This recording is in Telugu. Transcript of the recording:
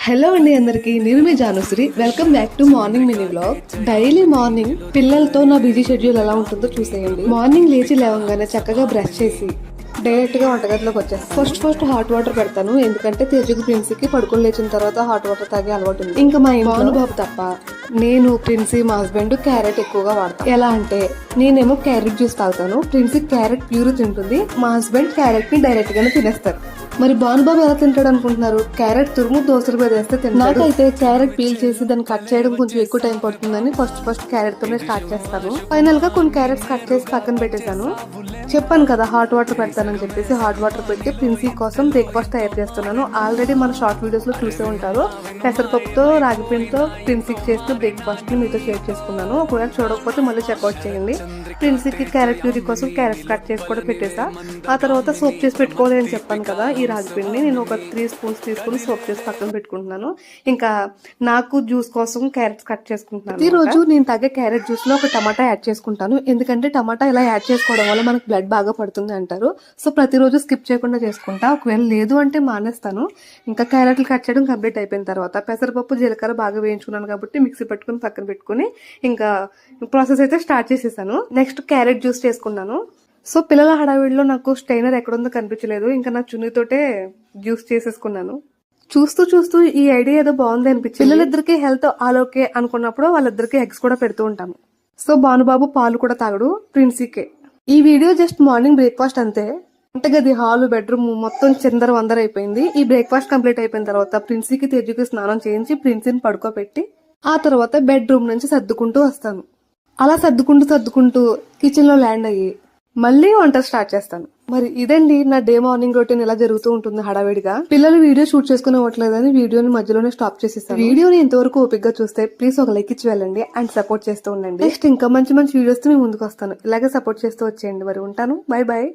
హలో అండి అందరికి, నేను మీ Janushree. Welcome back to morning mini vlog. Daily morning పిల్లలతో నా బిజీ షెడ్యూల్ ఎలా ఉంటుందో చూసేయండి. మార్నింగ్ లేచి లేవగానే చక్కగా బ్రష్ చేసి డైరెక్ట్ గా వంటగదిలోకి వచ్చేస్తాను. ఫస్ట్ హాట్ వాటర్ పెడతాను, ఎందుకంటే తేజుకు ప్రిన్సీకి పడుకొని లేచిన తర్వాత హాట్ వాటర్ తాగే అలవాటు ఉంది. ఇంకా మా ఇంట్లో బాబు తప్ప నేను, ప్రిన్సీ, మా హస్బెండ్ క్యారెట్ ఎక్కువగా వాడతాం. ఎలా అంటే నేనేమో క్యారెట్ జ్యూస్ తాగుతాను, ప్రిన్సీ క్యారెట్ ప్యూర్ తింటుంది, మా హస్బెండ్ క్యారెట్ ని డైరెక్ట్ గానే తినేస్తారు. మరి భానుబాబు ఎలా తింటాడు అనుకుంటున్నారు? క్యారెట్ తురుము దోశల మీద వేస్తే తింటాడు. నాకైతే క్యారెట్ పీల్ చేసి దాన్ని కట్ చేయడం కొంచెం ఎక్కువ టైం పడుతుందని ఫస్ట్ క్యారెట్ తోనే స్టార్ట్ చేస్తాను. ఫైనల్ గా కొన్ని క్యారెట్స్ కట్ చేసి పక్కన పెట్టేశాను. చెప్పాను కదా హాట్ వాటర్ పెడతానని చెప్పేసి, హాట్ వాటర్ పెట్టి ప్రిన్సీ కోసం బ్రేక్ఫాస్ట్ తయారు చేస్తున్నాను. ఆల్రెడీ మన షార్ట్ వీడియోస్ లో చూసే ఉంటారు. పెసరపప్పుతో రాగి పిండితో ప్రిన్సీకి చేస్తూ బ్రేక్ఫాస్ట్ ని మీతో షేర్ చేసుకున్నాను. ఒకవేళ చూడకపోతే మళ్ళీ చెక్అౌట్ చేయండి. ప్రిన్సీకి క్యారెట్ ప్యూరీ కోసం క్యారెట్స్ కట్ చేసి కూడా పెట్టేసా. ఆ తర్వాత సోప్ చేసి పెట్టుకోవాలి అని చెప్పాను కదా, ఈ రాగి పిండిని నేను ఒక 3 స్పూన్స్ తీసుకుని సోప్ చేసి పక్కన పెట్టుకుంటున్నాను. ఇంకా నాకు జ్యూస్ కోసం క్యారెట్స్ కట్ చేసుకుంటున్నాను. ఈ రోజు నేను తాగే క్యారెట్ జ్యూస్ లో ఒక టమాటా యాడ్ చేసుకుంటాను, ఎందుకంటే టమాటా ఇలా యాడ్ చేసుకోవడం వల్ల మనకు బ్లడ్ బాగా పడుతుంది అంటారు. సో ప్రతిరోజు స్కిప్ చేయకుండా చేసుకుంటా. ఒకవేళ లేదు అంటే మానేస్తాను. ఇంకా క్యారెట్లు కట్ చేయడం కంప్లీట్ అయిపోయిన తర్వాత పెసరపప్పు జీలకర్ర బాగా వేయించుకున్నాను కాబట్టి మిక్సీ పెట్టుకుని పక్కన పెట్టుకుని ఇంకా ప్రాసెస్ అయితే స్టార్ట్ చేసేసాను. నెక్స్ట్ క్యారెట్ జ్యూస్ చేసుకున్నాను. సో పిల్లల హడావిడిలో నాకు స్టైనర్ ఎక్కడుందో కనిపించలేదు, ఇంకా నా చున్నీతోటే జ్యూస్ చేసేసుకున్నాను. చూస్తూ ఈ ఐడియా ఏదో బాగుంది అనిపించింది. పిల్లలిద్దరికి హెల్త్ ఆలోకే అనుకున్నప్పుడు వాళ్ళిద్దరికి ఎగ్స్ కూడా పెడుతూ ఉంటాము. సో భానుబాబు పాలు కూడా తాగడు, ప్రిన్సీకే. ఈ వీడియో జస్ట్ మార్నింగ్ బ్రేక్ఫాస్ట్ అంతే. వంటగది, హాలు, బెడ్రూమ్ మొత్తం చిందర వందర అయిపోయింది. ఈ బ్రేక్ఫాస్ట్ కంప్లీట్ అయిపోయిన తర్వాత ప్రిన్సీకి తేజుకి స్నానం చేయించి ప్రిన్సీని పడుకోబెట్టి ఆ తర్వాత బెడ్రూమ్ నుంచి సర్దుకుంటూ వస్తాను. అలా సర్దుకుంటూ కిచెన్ లో ల్యాండ్ అయ్యి మళ్ళీ వంట స్టార్ట్ చేస్తాను. మరి ఇదండి నా డే మార్నింగ్ రొటీన్ ఎలా జరుగుతూ ఉంటుంది హడావిడిగా. పిల్లలు వీడియో షూట్ చేసుకునేవట్లేదని వీడియోని మధ్యలోనే స్టాప్ చేసేస్తాను. వీడియోని ఎంతవరకు ఓపిక్గా చూస్తే ప్లీజ్ ఒక లైక్ ఇచ్చి వెళ్ళండి అండ్ సపోర్ట్ చేస్తూ ఉండండి. నెక్స్ట్ ఇంకా మంచి వీడియోస్ తో మీ ముందుకు వస్తాను. ఇలాగే సపోర్ట్ చేస్తూ వచ్చేయండి. మరి ఉంటాను, బై బాయ్.